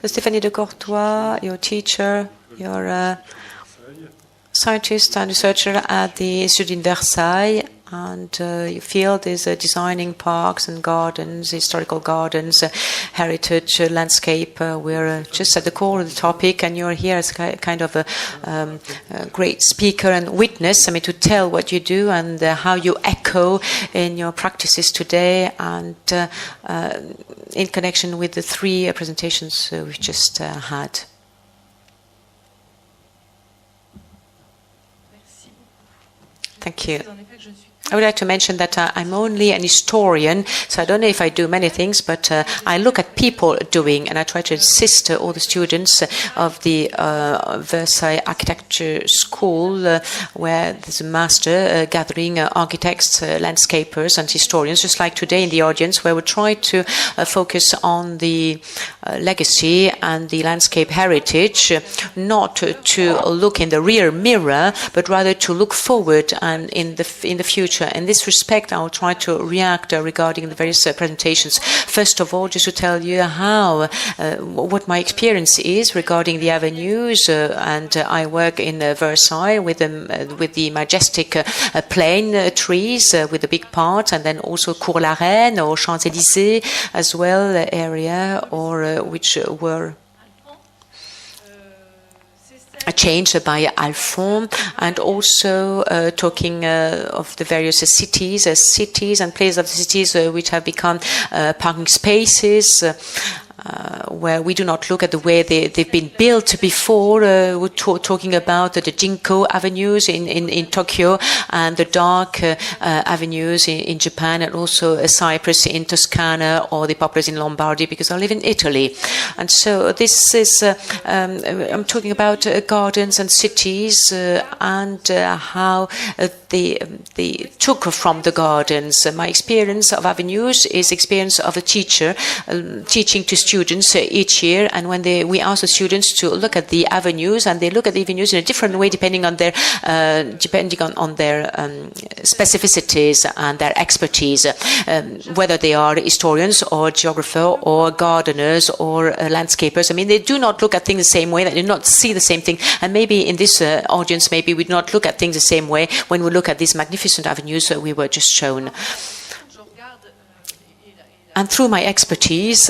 Stéphanie de Courtois, your teacher, your scientist and researcher at the Institut in Versailles, and your field is designing parks and gardens, historical gardens, heritage, landscape. We're just at the core of the topic, and you're here as kind of a great speaker and witness, to tell what you do and how you echo in your practices today, and in connection with the three presentations we've just had. Thank you. I would like to mention that I'm only an historian, so I don't know if I do many things, but I look at people doing, and I try to assist all the students of the Versailles Architecture School, where there's a master gathering architects, landscapers, and historians, just like today in the audience, where we try to focus on the legacy and the landscape heritage, not to look in the rear mirror, but rather to look forward and in the future. In this respect, I'll try to react regarding the various presentations. First of all, just to tell you what my experience is regarding the avenues, and I work in Versailles with the majestic plane trees with the big part, and then also Cours-la-Reine or Champs-Élysées as well area, or which were changed by Alphon, and also talking of the various cities and places of the cities which have become parking spaces, where we do not look at the way they've been built before. We're talking about the Jinko avenues in Tokyo, and the dark avenues in Japan, and also Cyprus in Toscana, or the poplars in Lombardy, because I live in Italy. And so this is, I'm talking about gardens and cities, and how they took from the gardens. My experience of avenues is experience of a teacher teaching to students each year, and when we ask the students to look at the avenues, and they look at the avenues in a different way depending on their specificities and their expertise, whether they are historians or geographers or gardeners or landscapers. They do not look at things the same way, they do not see the same thing, and maybe in this audience, maybe we do not look at things the same way when we look at these magnificent avenues we were just shown. And through my expertise,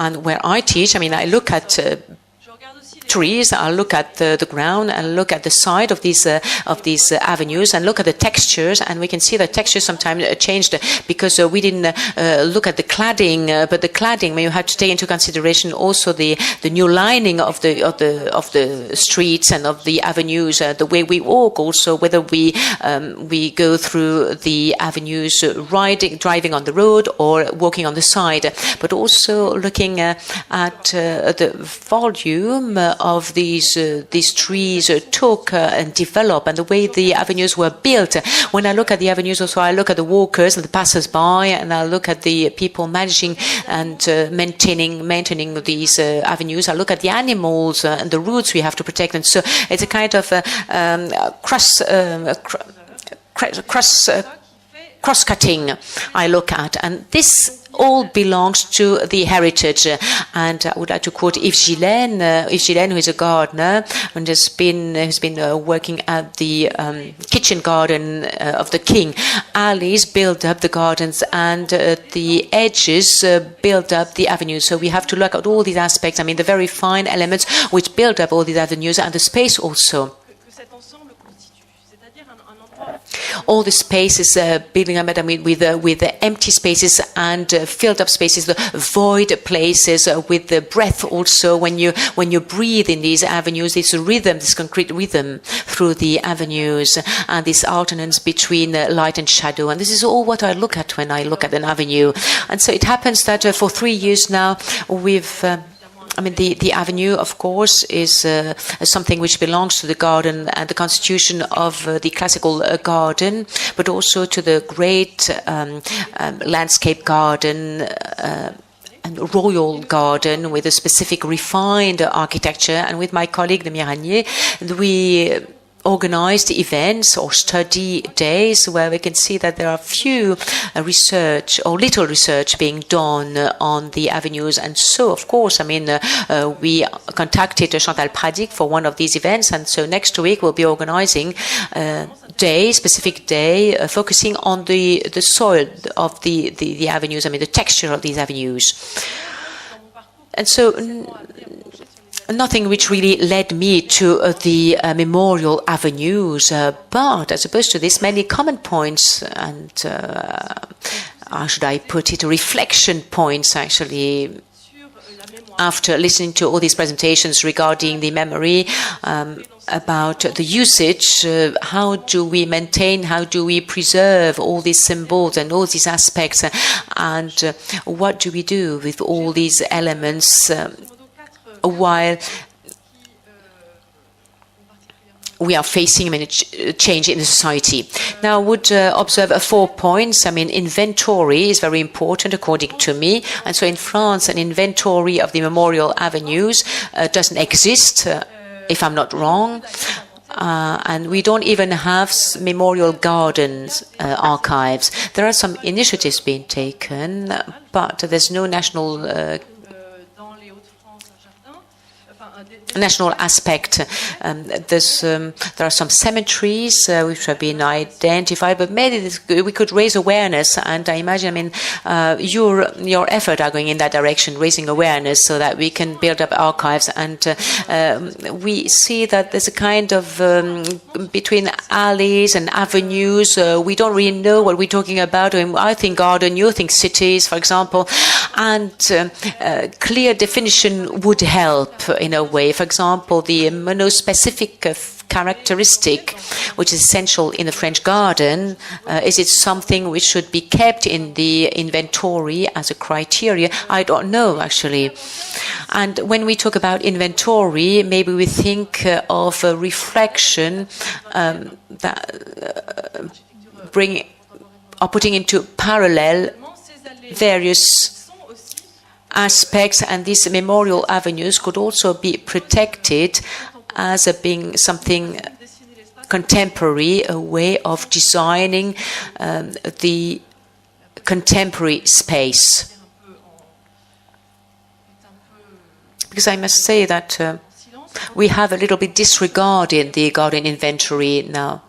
and where I teach, I look at trees, I look at the ground, and look at the side of these avenues, and look at the textures, and we can see the textures sometimes changed because we didn't look at the cladding, but the cladding, you have to take into consideration also the new lining of the streets and of the avenues, the way we walk, also whether we go through the avenues driving on the road or walking on the side, but also looking at the volume of these trees took and developed, and the way the avenues were built. When I look at the avenues, also I look at the walkers and the passers-by, and I look at the people managing and maintaining these avenues. I look at the animals and the routes we have to protect, and so it's a kind of cross-cutting I look at, and this all belongs to the heritage. And I would like to quote Yves Gillen, who is a gardener and has been working at the kitchen garden of the king. Alleys build up the gardens, and the edges build up the avenues. So we have to look at all these aspects, the very fine elements which build up all these avenues, and the space also. All the spaces building up with the empty spaces and filled up spaces, the void places with the breath also. When you breathe in these avenues, this rhythm, this concrete rhythm through the avenues, and this alternance between light and shadow. And this is all what I look at when I look at an avenue. And so it happens that for 3 years now we've the avenue, of course, is something which belongs to the garden and the constitution of the classical garden, but also to the great landscape garden and royal garden with a specific refined architecture. And with my colleague, the Miranier, we organized events or study days where we can see that there are few research or little research being done on the avenues. And so, of course, I mean, we contacted Chantal Pradic for one of these events, and so next week we'll be organizing specific day, focusing on the soil of the avenues, I mean, the texture of these avenues. And so nothing which really led me to the memorial avenues, but as opposed to this, many common points and, how should I put it, reflection points actually, after listening to all these presentations regarding the memory, about the usage, how do we maintain, how do we preserve all these symbols and all these aspects, and what do we do with all these elements while we are facing a change in the society. Now, I would observe 4 points. I mean, inventory is very important according to me. And so in France, an inventory of the memorial avenues doesn't exist, if I'm not wrong. And we don't even have memorial gardens archives. There are some initiatives being taken, but there's no national aspect. There are some cemeteries which have been identified, but maybe we could raise awareness. And I imagine, I mean, your effort are going in that direction, raising awareness, so that we can build up archives. And we see that there's a kind of between alleys and avenues. We don't really know what we're talking about. I think garden, you think cities, for example, and clear definition would help in a way. For example, the monospecific characteristic, which is essential in the French garden, is it something which should be kept in the inventory as a criteria? I don't know, actually. And when we talk about inventory, maybe we think of a reflection that putting into parallel various aspects, and these memorial avenues could also be protected as being something contemporary, a way of designing the contemporary space. Because I must say that we have a little bit disregarded the garden inventory now.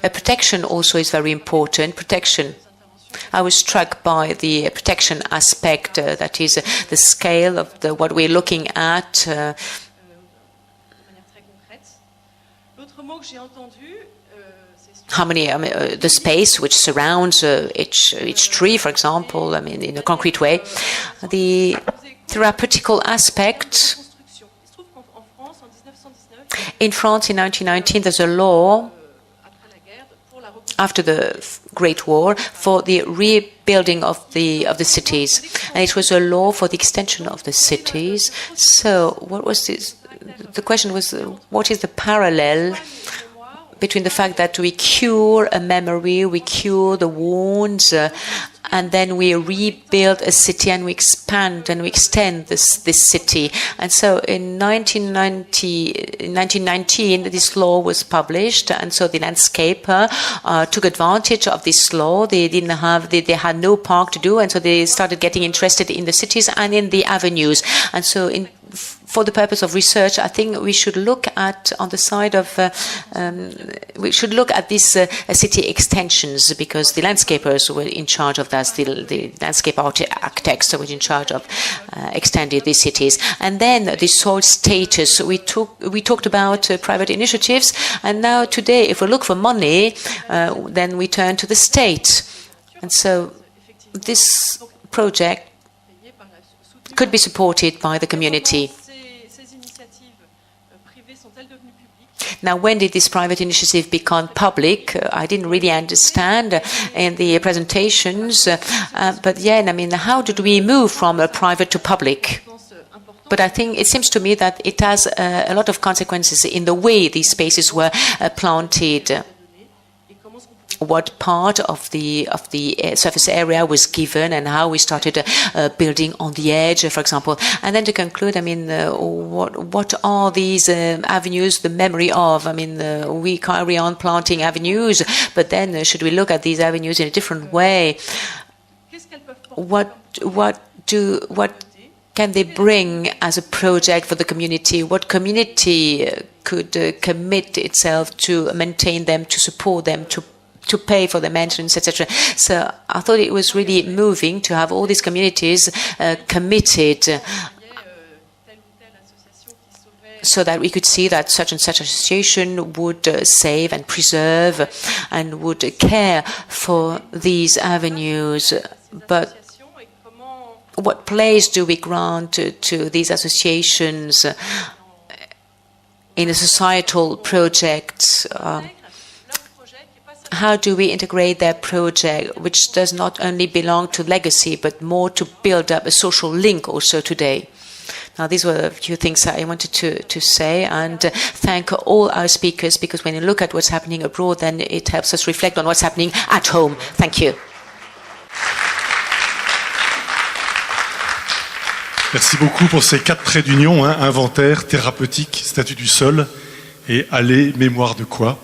Protection also is very important. Protection. I was struck by the protection aspect, that is the scale of what we're looking at. How many, the space which surrounds each tree, for example, I mean, in a concrete way. The therapeutical aspect. In France, in 1919, there's a law after the Great War for the rebuilding of the cities, and it was a law for the extension of the cities. So, what was this? The question was, what is the parallel between the fact that we cure a memory, we cure the wounds, and then we rebuild a city and we expand and we extend this city. And so in 1919, this law was published, and so the landscaper took advantage of this law. They had no park to do, and so they started getting interested in the cities and in the avenues. And so for the purpose of research, I think we should look at, on the side of, we should look at these city extensions, because the landscapers were in charge of that, the landscape architects were in charge of extending these cities. And then the soil status, we talked about private initiatives, and now today, if we look for money, then we turn to the state. And so this project could be supported by the community. Now, when did this private initiative become public? I didn't really understand in the presentations, but yeah, I mean, how did we move from private to public? But I think it seems to me that it has a lot of consequences in the way these spaces were planted. what part of the surface area was given and how we started building on the edge, for example. And then to conclude, I mean, what are these avenues the memory of? I mean, we carry on planting avenues, but then should we look at these avenues in a different way? What can they bring as a project for the community? What community could commit itself to maintain them, to support them, to pay for the maintenance, etc. So I thought it was really moving to have all these communities committed, so that we could see that such and such association would save and preserve and would care for these avenues. But what place do we grant to these associations in a societal project? How do we integrate their project, which does not only belong to legacy, but more to build up a social link also today? Now, these were a few things that I wanted to say, and thank all our speakers, because when you look at what's happening abroad, then it helps us reflect on what's happening at home. Thank you. Merci beaucoup pour ces 4 traits d'union, inventaire, thérapeutique, statut du sol et allées, mémoire de quoi.